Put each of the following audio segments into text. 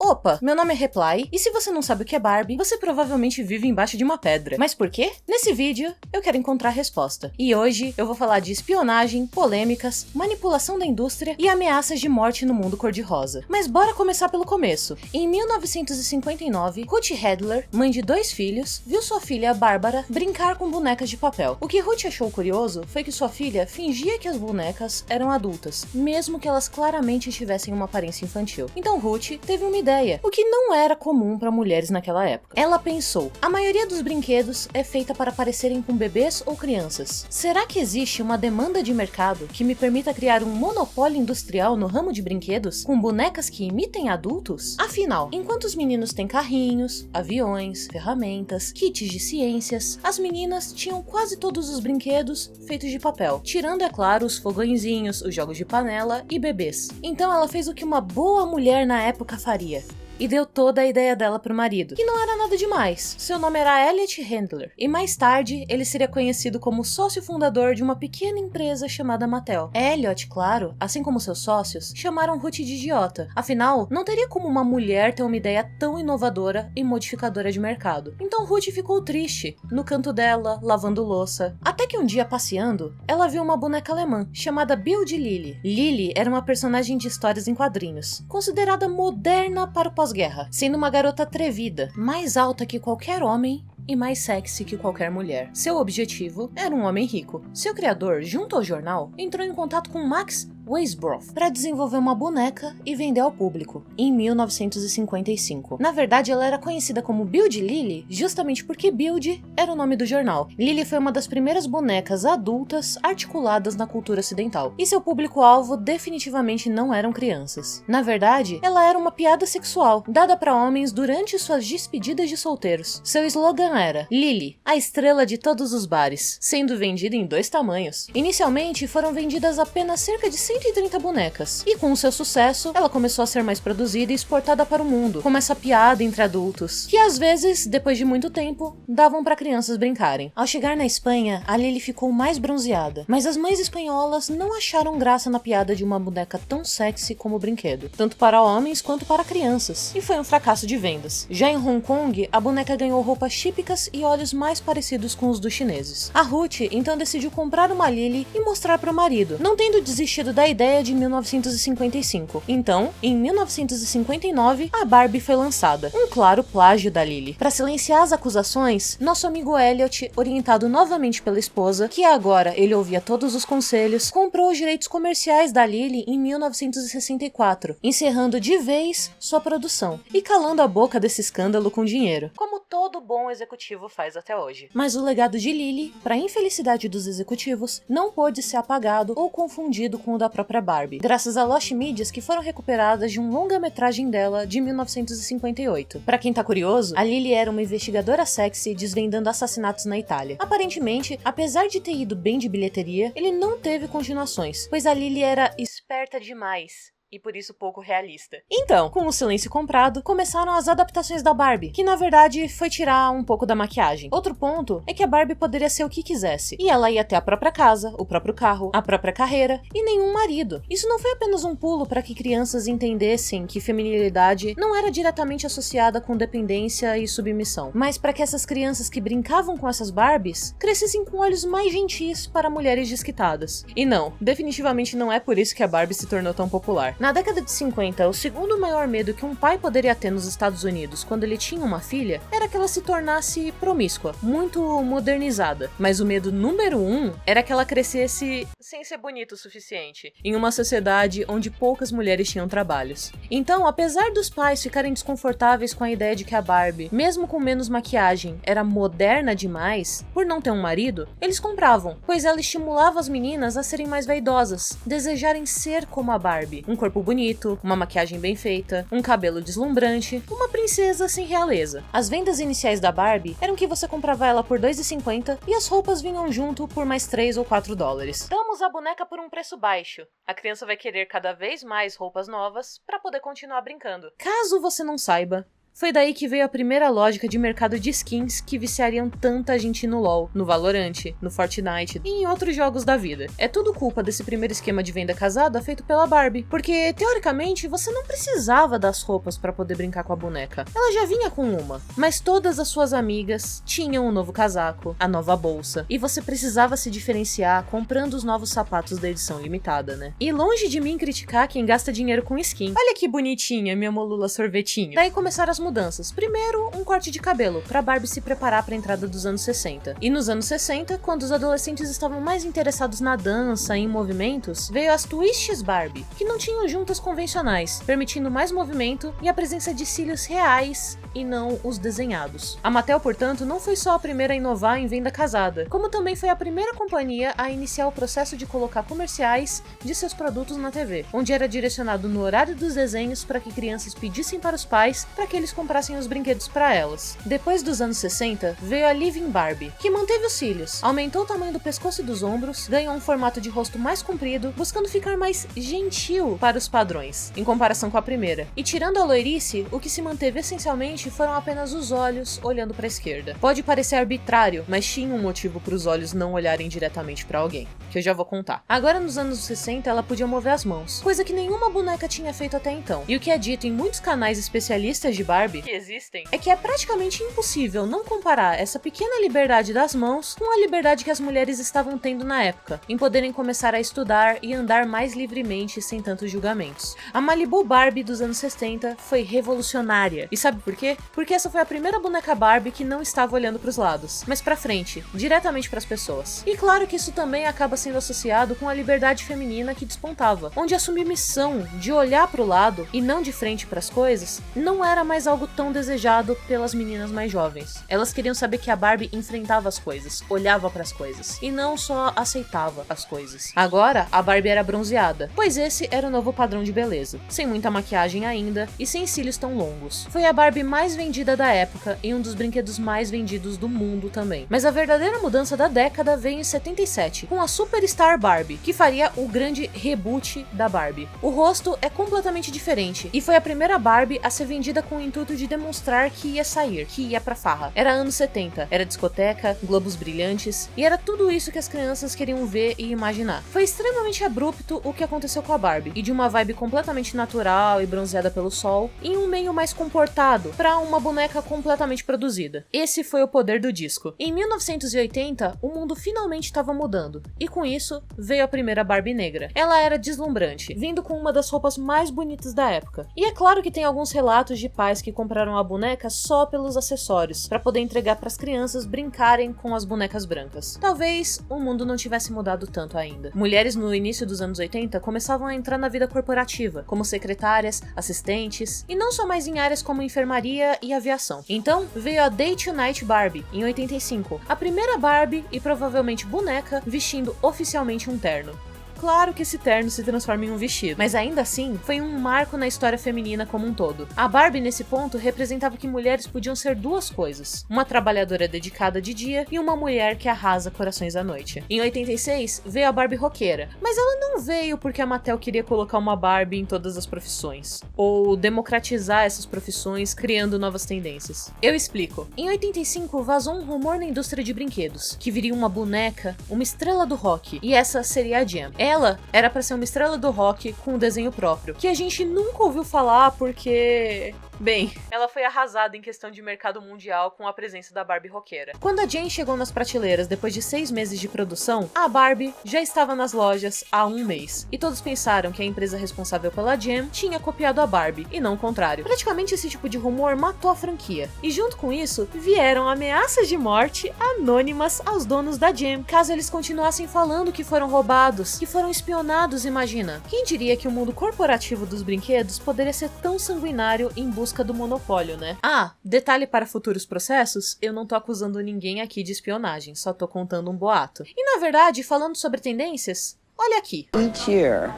Opa, meu nome é Reply, e se você não sabe o que é Barbie, você provavelmente vive embaixo de uma pedra. Mas por quê? Nesse vídeo, eu quero encontrar a resposta. E hoje, eu vou falar de espionagem, polêmicas, manipulação da indústria e ameaças de morte no mundo cor-de-rosa. Mas bora começar pelo começo. Em 1959, Ruth Handler, mãe de 2 filhos, viu sua filha, Bárbara, brincar com bonecas de papel. O que Ruth achou curioso foi que sua filha fingia que as bonecas eram adultas, mesmo que elas claramente tivessem uma aparência infantil. Então Ruth teve uma ideia, o que não era comum para mulheres naquela época. Ela pensou: a maioria dos brinquedos é feita para parecerem com bebês ou crianças. Será que existe uma demanda de mercado que me permita criar um monopólio industrial no ramo de brinquedos com bonecas que imitem adultos? Afinal, enquanto os meninos têm carrinhos, aviões, ferramentas, kits de ciências, as meninas tinham quase todos os brinquedos feitos de papel, tirando, é claro, os fogõezinhos, os jogos de panela e bebês. Então ela fez o que uma boa mulher na época faria. E deu toda a ideia dela pro marido, que não era nada demais. Seu nome era Elliot Handler, e mais tarde ele seria conhecido como sócio fundador de uma pequena empresa chamada Mattel. Elliot, claro, assim como seus sócios, chamaram Ruth de idiota. Afinal, não teria como uma mulher ter uma ideia tão inovadora e modificadora de mercado. Então Ruth ficou triste, no canto dela, lavando louça. Até que um dia, passeando, ela viu uma boneca alemã, chamada Bild Lilly. Lilly era uma personagem de histórias em quadrinhos, considerada moderna para o pós-guerra, sendo uma garota atrevida, mais alta que qualquer homem e mais sexy que qualquer mulher. Seu objetivo era um homem rico. Seu criador, junto ao jornal, entrou em contato com Max Weisbrot para desenvolver uma boneca e vender ao público, em 1955. Na verdade, ela era conhecida como Bild Lilly justamente porque Bild era o nome do jornal. Lilly foi uma das primeiras bonecas adultas articuladas na cultura ocidental, e seu público-alvo definitivamente não eram crianças. Na verdade, ela era uma piada sexual, dada para homens durante suas despedidas de solteiros. Seu slogan era Lilly, a estrela de todos os bares, sendo vendida em 2 tamanhos. Inicialmente, foram vendidas apenas cerca de 130 bonecas, e com seu sucesso, ela começou a ser mais produzida e exportada para o mundo, como essa piada entre adultos, que às vezes, depois de muito tempo, davam para crianças brincarem. Ao chegar na Espanha, a Lilly ficou mais bronzeada, mas as mães espanholas não acharam graça na piada de uma boneca tão sexy como o brinquedo, tanto para homens quanto para crianças, e foi um fracasso de vendas. Já em Hong Kong, a boneca ganhou roupas típicas e olhos mais parecidos com os dos chineses. A Ruth então decidiu comprar uma Lilly e mostrar para o marido, não tendo desistido da ideia de 1955. Então, em 1959, a Barbie foi lançada, um claro plágio da Lilly. Para silenciar as acusações, nosso amigo Elliot, orientado novamente pela esposa, que agora ele ouvia todos os conselhos, comprou os direitos comerciais da Lilly em 1964, encerrando de vez sua produção e calando a boca desse escândalo com dinheiro, como todo bom executivo faz até hoje. Mas o legado de Lilly, para infelicidade dos executivos, não pôde ser apagado ou confundido com o da própria Barbie, graças a Lost Medias que foram recuperadas de um longa-metragem dela de 1958. Para quem tá curioso, a Lilly era uma investigadora sexy desvendando assassinatos na Itália. Aparentemente, apesar de ter ido bem de bilheteria, ele não teve continuações, pois a Lilly era esperta demais e por isso pouco realista. Então, com o silêncio comprado, começaram as adaptações da Barbie, que na verdade foi tirar um pouco da maquiagem. Outro ponto é que a Barbie poderia ser o que quisesse, e ela ia ter a própria casa, o próprio carro, a própria carreira e nenhum marido. Isso não foi apenas um pulo para que crianças entendessem que feminilidade não era diretamente associada com dependência e submissão, mas para que essas crianças que brincavam com essas Barbies crescessem com olhos mais gentis para mulheres desquitadas. E não, definitivamente não é por isso que a Barbie se tornou tão popular. Na década de 50, o segundo maior medo que um pai poderia ter nos Estados Unidos quando ele tinha uma filha era que ela se tornasse promíscua, muito modernizada. Mas o medo número 1 era que ela crescesse sem ser bonita o suficiente, em uma sociedade onde poucas mulheres tinham trabalhos. Então, apesar dos pais ficarem desconfortáveis com a ideia de que a Barbie, mesmo com menos maquiagem, era moderna demais, por não ter um marido, eles compravam, pois ela estimulava as meninas a serem mais vaidosas, desejarem ser como a Barbie, um corpo bonito, uma maquiagem bem feita, um cabelo deslumbrante, uma princesa sem realeza. As vendas iniciais da Barbie eram que você comprava ela por R$2,50 e as roupas vinham junto por mais $3 ou $4. Damos a boneca por um preço baixo. A criança vai querer cada vez mais roupas novas para poder continuar brincando. Caso você não saiba, Foi daí que veio a primeira lógica de mercado de skins que viciariam tanta gente no LoL, no Valorant, no Fortnite e em outros jogos da vida. É tudo culpa desse primeiro esquema de venda casada feito pela Barbie, porque teoricamente você não precisava das roupas para poder brincar com a boneca. Ela já vinha com uma, mas todas as suas amigas tinham um novo casaco, a nova bolsa, e você precisava se diferenciar comprando os novos sapatos da edição limitada, né? E longe de mim criticar quem gasta dinheiro com skin. Olha que bonitinha minha Molula sorvetinho. Daí começaram as mudanças. Primeiro, um corte de cabelo, pra Barbie se preparar pra entrada dos anos 60. E nos anos 60, quando os adolescentes estavam mais interessados na dança e em movimentos, veio as Twists Barbie, que não tinham juntas convencionais, permitindo mais movimento e a presença de cílios reais e não os desenhados. A Mattel, portanto, não foi só a primeira a inovar em venda casada, como também foi a primeira companhia a iniciar o processo de colocar comerciais de seus produtos na TV, onde era direcionado no horário dos desenhos para que crianças pedissem para os pais para que eles comprassem os brinquedos para elas. Depois dos anos 60, veio a Living Barbie, que manteve os cílios, aumentou o tamanho do pescoço e dos ombros, ganhou um formato de rosto mais comprido, buscando ficar mais gentil para os padrões, em comparação com a primeira. E tirando a loirice, o que se manteve essencialmente foram apenas os olhos olhando para a esquerda. Pode parecer arbitrário, mas tinha um motivo para os olhos não olharem diretamente para alguém, que eu já vou contar. Agora nos anos 60 ela podia mover as mãos, coisa que nenhuma boneca tinha feito até então. E o que é dito em muitos canais especialistas de Barbie que existem é que é praticamente impossível não comparar essa pequena liberdade das mãos com a liberdade que as mulheres estavam tendo na época, em poderem começar a estudar e andar mais livremente sem tantos julgamentos. A Malibu Barbie dos anos 60 foi revolucionária. E sabe por quê? Porque essa foi a primeira boneca Barbie que não estava olhando para os lados, mas para frente, diretamente para as pessoas. E claro que isso também acaba sendo associado com a liberdade feminina que despontava, onde a submissão de olhar para o lado e não de frente para as coisas não era mais algo tão desejado pelas meninas mais jovens. Elas queriam saber que a Barbie enfrentava as coisas, olhava para as coisas e não só aceitava as coisas. Agora, a Barbie era bronzeada, pois esse era o novo padrão de beleza, sem muita maquiagem ainda e sem cílios tão longos. Foi a Barbie mais vendida da época e um dos brinquedos mais vendidos do mundo também. Mas a verdadeira mudança da década veio em 77, com a Superstar Barbie, que faria o grande reboot da Barbie. O rosto é completamente diferente e foi a primeira Barbie a ser vendida com o intuito de demonstrar que ia sair, que ia pra farra. Era anos 70, era discoteca, globos brilhantes e era tudo isso que as crianças queriam ver e imaginar. Foi extremamente abrupto o que aconteceu com a Barbie, e de uma vibe completamente natural e bronzeada pelo sol, em um meio mais comportado, pra uma boneca completamente produzida. Esse foi o poder do disco. Em 1980, o mundo finalmente estava mudando, e com isso veio a primeira Barbie negra. Ela era deslumbrante, vindo com uma das roupas mais bonitas da época. E é claro que tem alguns relatos de pais que compraram a boneca só pelos acessórios, para poder entregar para as crianças brincarem com as bonecas brancas. Talvez o mundo não tivesse mudado tanto ainda. Mulheres no início dos anos 80 começavam a entrar na vida corporativa, como secretárias, assistentes, e não só mais em áreas como enfermaria e aviação. Então veio a Day to Night Barbie, em 85, a primeira Barbie e provavelmente boneca vestindo oficialmente um terno. Claro que esse terno se transforma em um vestido, mas ainda assim foi um marco na história feminina como um todo. A Barbie nesse ponto representava que mulheres podiam ser duas coisas: uma trabalhadora dedicada de dia e uma mulher que arrasa corações à noite. Em 86 veio a Barbie roqueira, mas ela não veio porque a Mattel queria colocar uma Barbie em todas as profissões, ou democratizar essas profissões criando novas tendências. Eu explico. Em 85 vazou um rumor na indústria de brinquedos, que viria uma boneca, uma estrela do rock, e essa seria a Jem. Ela era pra ser uma estrela do rock com um desenho próprio, que a gente nunca ouviu falar porque... Bem, ela foi arrasada em questão de mercado mundial com a presença da Barbie roqueira. Quando a Jem chegou nas prateleiras depois de 6 meses de produção, a Barbie já estava nas lojas há 1 mês. E todos pensaram que a empresa responsável pela Jem tinha copiado a Barbie, e não o contrário. Praticamente esse tipo de rumor matou a franquia. E junto com isso, vieram ameaças de morte anônimas aos donos da Jem, caso eles continuassem falando que foram roubados, que foram espionados, imagina. Quem diria que o mundo corporativo dos brinquedos poderia ser tão sanguinário em busca do monopólio, né? Ah, detalhe para futuros processos, eu não tô acusando ninguém aqui de espionagem, só tô contando um boato. E na verdade, falando sobre tendências, olha aqui. Each year,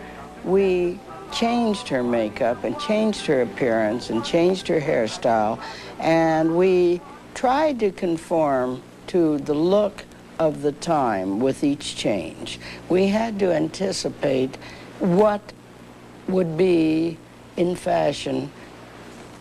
we changed her makeup and changed her appearance and changed her hairstyle, and we tried to conform to the look of the time with each change. We had to anticipate what would be in fashion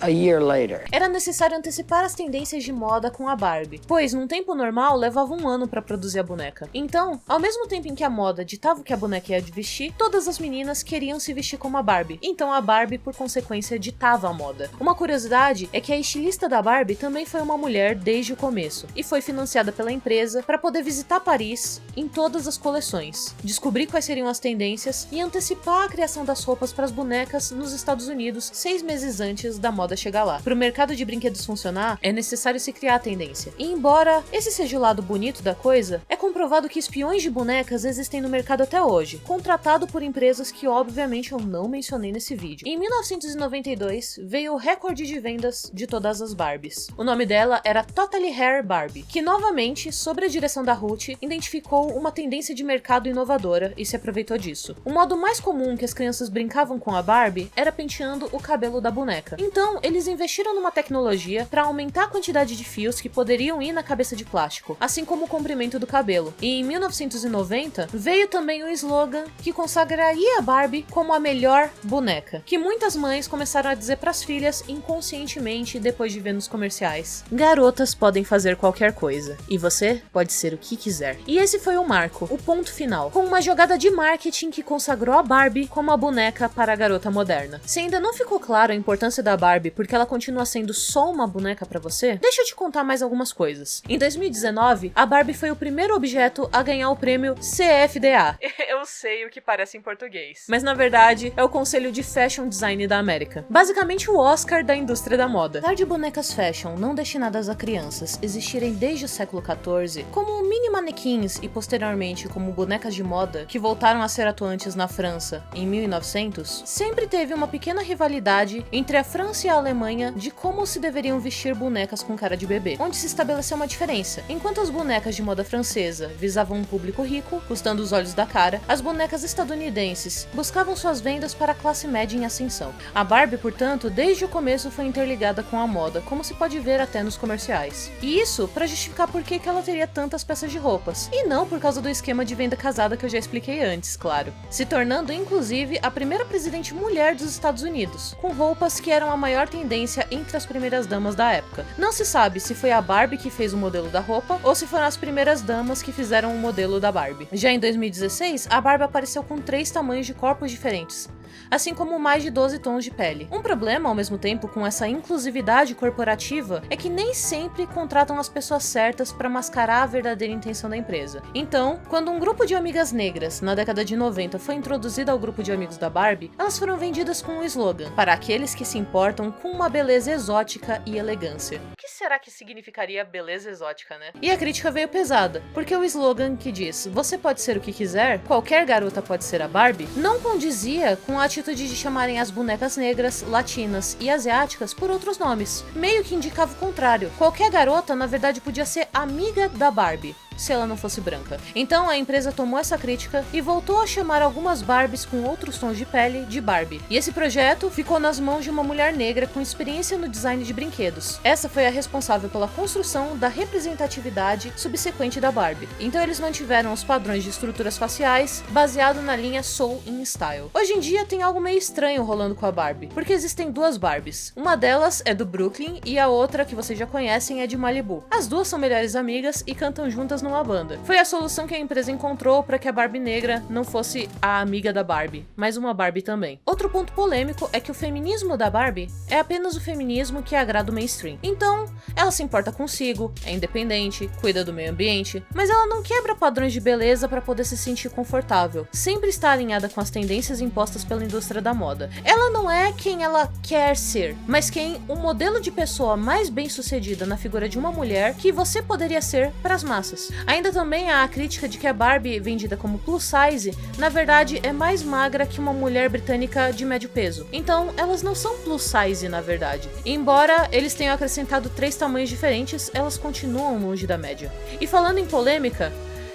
a year later. Era necessário antecipar as tendências de moda com a Barbie, pois num tempo normal levava um ano para produzir a boneca. Então, ao mesmo tempo em que a moda ditava o que a boneca ia vestir, todas as meninas queriam se vestir como a Barbie. Então a Barbie, por consequência, ditava a moda. Uma curiosidade é que a estilista da Barbie também foi uma mulher desde o começo, e foi financiada pela empresa para poder visitar Paris em todas as coleções, descobrir quais seriam as tendências e antecipar a criação das roupas para as bonecas nos Estados Unidos 6 meses antes da moda chegar lá. Para o mercado de brinquedos funcionar, é necessário se criar a tendência. E embora esse seja o lado bonito da coisa, é comprovado que espiões de bonecas existem no mercado até hoje, contratado por empresas que obviamente eu não mencionei nesse vídeo. Em 1992, veio o recorde de vendas de todas as Barbies. O nome dela era Totally Hair Barbie, que novamente, sob a direção da Ruth, identificou uma tendência de mercado inovadora e se aproveitou disso. O modo mais comum que as crianças brincavam com a Barbie era penteando o cabelo da boneca. Então, eles investiram numa tecnologia para aumentar a quantidade de fios que poderiam ir na cabeça de plástico, assim como o comprimento do cabelo. E em 1990, veio também o slogan que consagraria a Barbie como a melhor boneca, que muitas mães começaram a dizer pras filhas inconscientemente depois de ver nos comerciais. Garotas podem fazer qualquer coisa, e você pode ser o que quiser. E esse foi o marco, o ponto final, com uma jogada de marketing que consagrou a Barbie como a boneca para a garota moderna. Se ainda não ficou claro a importância da Barbie porque ela continua sendo só uma boneca pra você, deixa eu te contar mais algumas coisas. Em 2019, a Barbie foi o primeiro objeto a ganhar o prêmio CFDA. Eu sei o que parece em português, mas na verdade é o Conselho de Fashion Design da América. Basicamente o Oscar da indústria da moda. Apesar de bonecas fashion não destinadas a crianças existirem desde o século XIV, como mini manequins e posteriormente como bonecas de moda, que voltaram a ser atuantes na França em 1900, sempre teve uma pequena rivalidade entre a França e a Alemanha de como se deveriam vestir bonecas com cara de bebê, onde se estabeleceu uma diferença. Enquanto as bonecas de moda francesa visavam um público rico, custando os olhos da cara, as bonecas estadunidenses buscavam suas vendas para a classe média em ascensão. A Barbie, portanto, desde o começo foi interligada com a moda, como se pode ver até nos comerciais. E isso para justificar por que ela teria tantas peças de roupas, e não por causa do esquema de venda casada que eu já expliquei antes, claro. Se tornando, inclusive, a primeira presidente mulher dos Estados Unidos, com roupas que eram a maior tendência entre as primeiras damas da época. Não se sabe se foi a Barbie que fez o modelo da roupa, ou se foram as primeiras damas que fizeram o modelo da Barbie. Já em 2016, a Barbie apareceu com 3 tamanhos de corpos diferentes, assim como mais de 12 tons de pele. Um problema, ao mesmo tempo, com essa inclusividade corporativa é que nem sempre contratam as pessoas certas para mascarar a verdadeira intenção da empresa. Então, quando um grupo de amigas negras, na década de 90, foi introduzido ao grupo de amigos da Barbie, elas foram vendidas com um slogan: para aqueles que se importam com uma beleza exótica e elegância. O que será que significaria beleza exótica, né? E a crítica veio pesada, porque o slogan que diz "você pode ser o que quiser, qualquer garota pode ser a Barbie", não condizia com a atitude de chamarem as bonecas negras, latinas e asiáticas por outros nomes. Meio que indicava o contrário. Qualquer garota, na verdade, podia ser amiga da Barbie, se ela não fosse branca. Então a empresa tomou essa crítica e voltou a chamar algumas Barbies com outros tons de pele de Barbie. E esse projeto ficou nas mãos de uma mulher negra com experiência no design de brinquedos. Essa foi a responsável pela construção da representatividade subsequente da Barbie. Então eles mantiveram os padrões de estruturas faciais baseado na linha Soul in Style. Hoje em dia tem algo meio estranho rolando com a Barbie, porque existem 2 Barbies. Uma delas é do Brooklyn e a outra, que vocês já conhecem, é de Malibu. As duas são melhores amigas e cantam juntas numa banda. Foi a solução que a empresa encontrou para que a Barbie negra não fosse a amiga da Barbie, mas uma Barbie também. Outro ponto polêmico é que o feminismo da Barbie é apenas o feminismo que agrada o mainstream. Então, ela se importa consigo, é independente, cuida do meio ambiente, mas ela não quebra padrões de beleza para poder se sentir confortável. Sempre está alinhada com as tendências impostas pela indústria da moda. Ela não é quem ela quer ser, mas quem o modelo de pessoa mais bem-sucedida na figura de uma mulher que você poderia ser para as massas. Ainda também há a crítica de que a Barbie, vendida como plus size, na verdade é mais magra que uma mulher britânica de médio peso. Então, elas não são plus size na verdade. Embora eles tenham acrescentado 3 tamanhos diferentes, elas continuam longe da média. E falando em polêmica,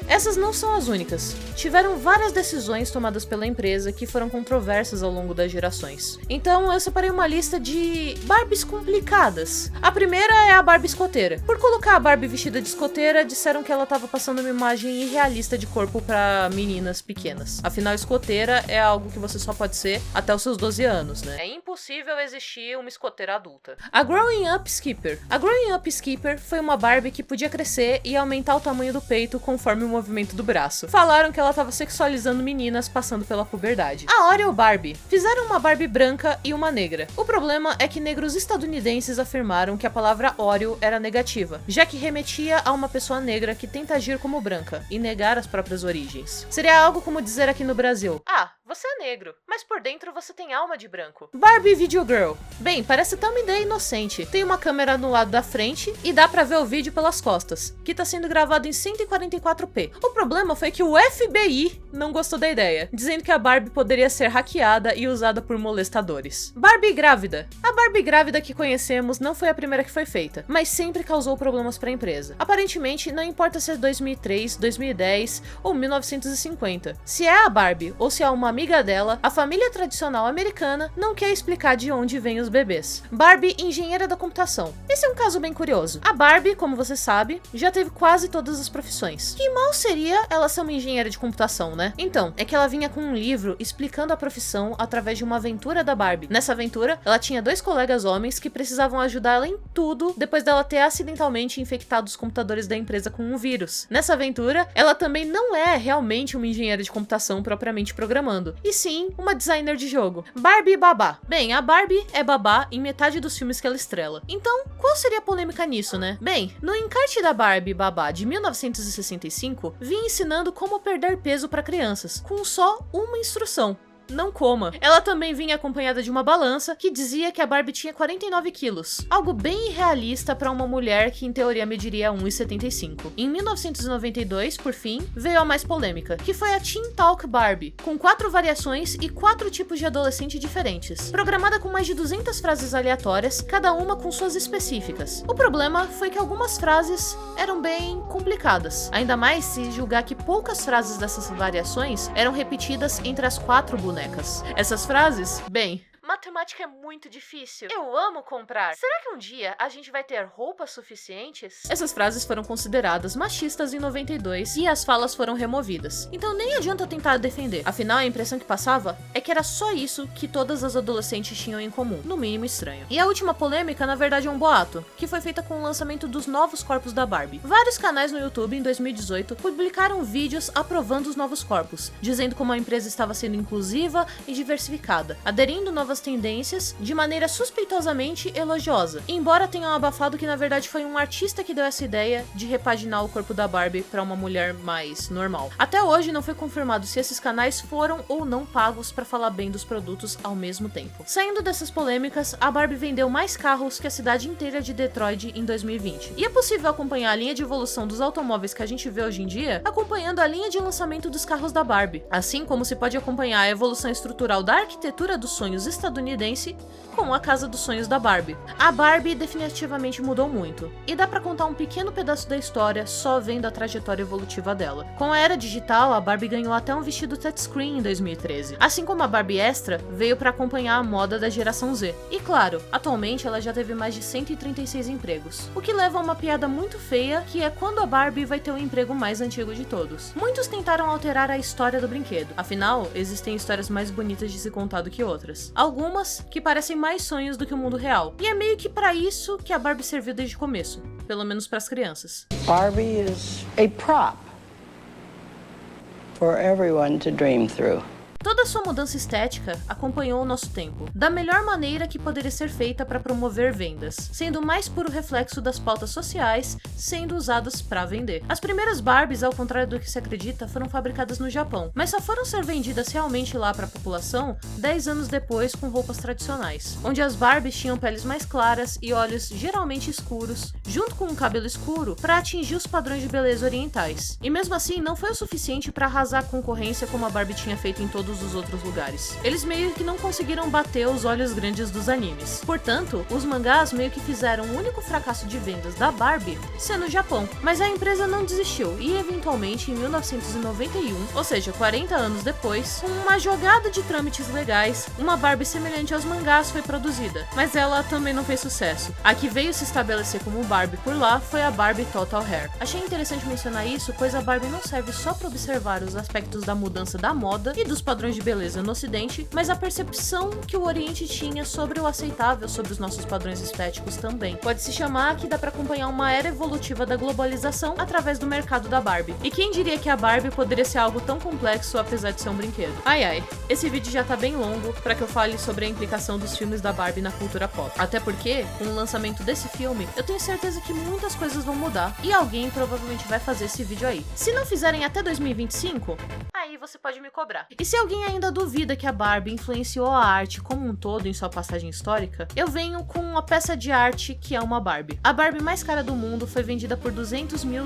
Essas não são as únicas. Tiveram várias decisões tomadas pela empresa que foram controversas ao longo das gerações. Então eu separei uma lista de Barbies complicadas. A primeira é a Barbie escoteira. Por colocar a Barbie vestida de escoteira, disseram que ela estava passando uma imagem irrealista de corpo para meninas pequenas. Afinal, escoteira é algo que você só pode ser até os seus 12 anos, né? É impossível existir uma escoteira adulta. A Growing Up Skipper. A Growing Up Skipper foi uma Barbie que podia crescer e aumentar o tamanho do peito conforme o movimento do braço. Falaram que ela estava sexualizando meninas passando pela puberdade. A Oreo Barbie. Fizeram uma Barbie branca e uma negra. O problema é que negros estadunidenses afirmaram que a palavra Oreo era negativa, já que remetia a uma pessoa negra que tenta agir como branca e negar as próprias origens. Seria algo como dizer aqui no Brasil: ah, você é negro, mas por dentro você tem alma de branco. Barbie Video Girl. Bem, parece até uma ideia inocente. Tem uma câmera no lado da frente e dá pra ver o vídeo pelas costas, que tá sendo gravado em 144p. O problema foi que o FBI não gostou da ideia, dizendo que a Barbie poderia ser hackeada e usada por molestadores. Barbie grávida. A Barbie grávida que conhecemos não foi a primeira que foi feita, mas sempre causou problemas pra empresa. Aparentemente, não importa se é 2003, 2010 ou 1950. Se é a Barbie ou se é uma amiga dela, a família tradicional americana não quer explicar de onde vêm os bebês. Barbie engenheira da computação. Esse é um caso bem curioso. A Barbie, como você sabe, já teve quase todas as profissões. Que mal seria ela ser uma engenheira de computação, né? Então, é que ela vinha com um livro explicando a profissão através de uma aventura da Barbie. Nessa aventura, ela tinha 2 colegas homens que precisavam ajudar ela em tudo depois dela ter acidentalmente infectado os computadores da empresa com um vírus. Nessa aventura, ela também não é realmente uma engenheira de computação propriamente programando, e sim uma designer de jogo. Barbie babá. Bem, a Barbie é babá em metade dos filmes que ela estrela. Então, qual seria a polêmica nisso, né? Bem, no encarte da Barbie babá de 1965, vinha ensinando como perder peso para crianças, com só uma instrução: não coma. Ela também vinha acompanhada de uma balança que dizia que a Barbie tinha 49 quilos, algo bem irrealista para uma mulher que em teoria mediria 1,75. Em 1992, por fim, veio a mais polêmica, que foi a Teen Talk Barbie, com 4 variações e 4 tipos de adolescente diferentes, programada com mais de 200 frases aleatórias, cada uma com suas específicas. O problema foi que algumas frases eram bem complicadas, ainda mais se julgar que poucas frases dessas variações eram repetidas entre as 4 bonecas. Essas frases, bem, matemática é muito difícil. Eu amo comprar. Será que um dia a gente vai ter roupas suficientes? Essas frases foram consideradas machistas em 92 e as falas foram removidas. Então nem adianta tentar defender. Afinal, a impressão que passava é que era só isso que todas as adolescentes tinham em comum. No mínimo estranho. E a última polêmica, na verdade, é um boato, que foi feita com o lançamento dos novos corpos da Barbie. Vários canais no YouTube, em 2018, publicaram vídeos aprovando os novos corpos, dizendo como a empresa estava sendo inclusiva e diversificada, aderindo novas tendências de maneira suspeitosamente elogiosa, embora tenham abafado que na verdade foi um artista que deu essa ideia de repaginar o corpo da Barbie para uma mulher mais normal. Até hoje não foi confirmado se esses canais foram ou não pagos para falar bem dos produtos ao mesmo tempo. Saindo dessas polêmicas, a Barbie vendeu mais carros que a cidade inteira de Detroit em 2020. E é possível acompanhar a linha de evolução dos automóveis que a gente vê hoje em dia acompanhando a linha de lançamento dos carros da Barbie, assim como se pode acompanhar a evolução estrutural da arquitetura dos sonhos estadunidense com a casa dos sonhos da Barbie. A Barbie definitivamente mudou muito, e dá pra contar um pequeno pedaço da história só vendo a trajetória evolutiva dela. Com a era digital, a Barbie ganhou até um vestido touchscreen em 2013, assim como a Barbie Extra veio pra acompanhar a moda da geração Z. E claro, atualmente ela já teve mais de 136 empregos, o que leva a uma piada muito feia, que é quando a Barbie vai ter o emprego mais antigo de todos. Muitos tentaram alterar a história do brinquedo, afinal, existem histórias mais bonitas de se contar do que outras. Algumas que parecem mais sonhos do que o mundo real. E é meio que pra isso que a Barbie serviu desde o começo, pelo menos pras crianças. Barbie is a prop for everyone to dream through. Toda sua mudança estética acompanhou o nosso tempo, da melhor maneira que poderia ser feita para promover vendas, sendo o mais puro reflexo das pautas sociais sendo usadas para vender. As primeiras Barbies, ao contrário do que se acredita, foram fabricadas no Japão, mas só foram ser vendidas realmente lá para a população 10 anos depois com roupas tradicionais, onde as Barbies tinham peles mais claras e olhos geralmente escuros, junto com um cabelo escuro para atingir os padrões de beleza orientais. E mesmo assim, não foi o suficiente para arrasar a concorrência como a Barbie tinha feito em todo todos os outros lugares. Eles meio que não conseguiram bater os olhos grandes dos animes. Portanto, os mangás meio que fizeram o único fracasso de vendas da Barbie ser no Japão. Mas a empresa não desistiu e, eventualmente, em 1991, ou seja, 40 anos depois, com uma jogada de trâmites legais, uma Barbie semelhante aos mangás foi produzida. Mas ela também não fez sucesso. A que veio se estabelecer como Barbie por lá foi a Barbie Total Hair. Achei interessante mencionar isso, pois a Barbie não serve só para observar os aspectos da mudança da moda e dos padrões de beleza no Ocidente, mas a percepção que o Oriente tinha sobre o aceitável, sobre os nossos padrões estéticos também. Pode-se chamar que dá para acompanhar uma era evolutiva da globalização através do mercado da Barbie. E quem diria que a Barbie poderia ser algo tão complexo apesar de ser um brinquedo? Ai ai, esse vídeo já tá bem longo para que eu fale sobre a implicação dos filmes da Barbie na cultura pop. Até porque, com o lançamento desse filme, eu tenho certeza que muitas coisas vão mudar e alguém provavelmente vai fazer esse vídeo aí. Se não fizerem até 2025, aí você pode me cobrar. E se alguém ainda duvida que a Barbie influenciou a arte como um todo em sua passagem histórica, eu venho com uma peça de arte que é uma Barbie. A Barbie mais cara do mundo foi vendida por $200 mil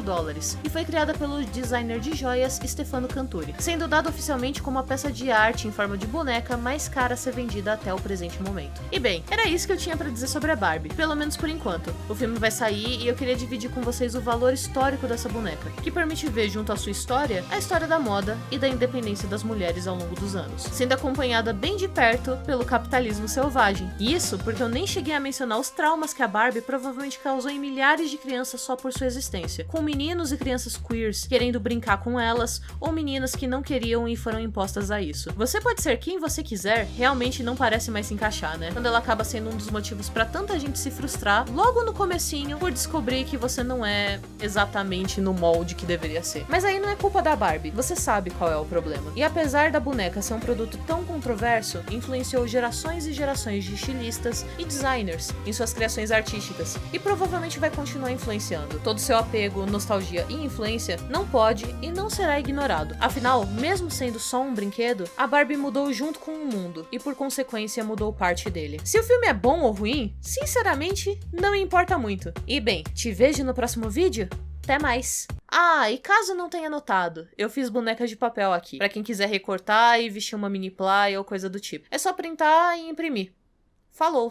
e foi criada pelo designer de joias Stefano Canturi, sendo dada oficialmente como a peça de arte em forma de boneca mais cara a ser vendida até o presente momento. E bem, era isso que eu tinha pra dizer sobre a Barbie, pelo menos por enquanto. O filme vai sair e eu queria dividir com vocês o valor histórico dessa boneca, que permite ver junto à sua história, a história da moda e da independência das mulheres ao longo dos anos, sendo acompanhada bem de perto pelo capitalismo selvagem. E isso porque eu nem cheguei a mencionar os traumas que a Barbie provavelmente causou em milhares de crianças só por sua existência, com meninos e crianças queers querendo brincar com elas, ou meninas que não queriam e foram impostas a isso. Você pode ser quem você quiser, realmente não parece mais se encaixar, né? Quando ela acaba sendo um dos motivos pra tanta gente se frustrar logo no comecinho por descobrir que você não é exatamente no molde que deveria ser. Mas aí não é culpa da Barbie, você sabe qual é o problema. E apesar da boneca ser um produto tão controverso, influenciou gerações e gerações de estilistas e designers em suas criações artísticas, e provavelmente vai continuar influenciando. Todo seu apego, nostalgia e influência não pode e não será ignorado. Afinal, mesmo sendo só um brinquedo, a Barbie mudou junto com o mundo e por consequência mudou parte dele. Se o filme é bom ou ruim, sinceramente, não importa muito. E bem, te vejo no próximo vídeo. Até mais! Ah, e caso não tenha notado, eu fiz bonecas de papel aqui, pra quem quiser recortar e vestir uma mini play ou coisa do tipo. É só printar e imprimir. Falou!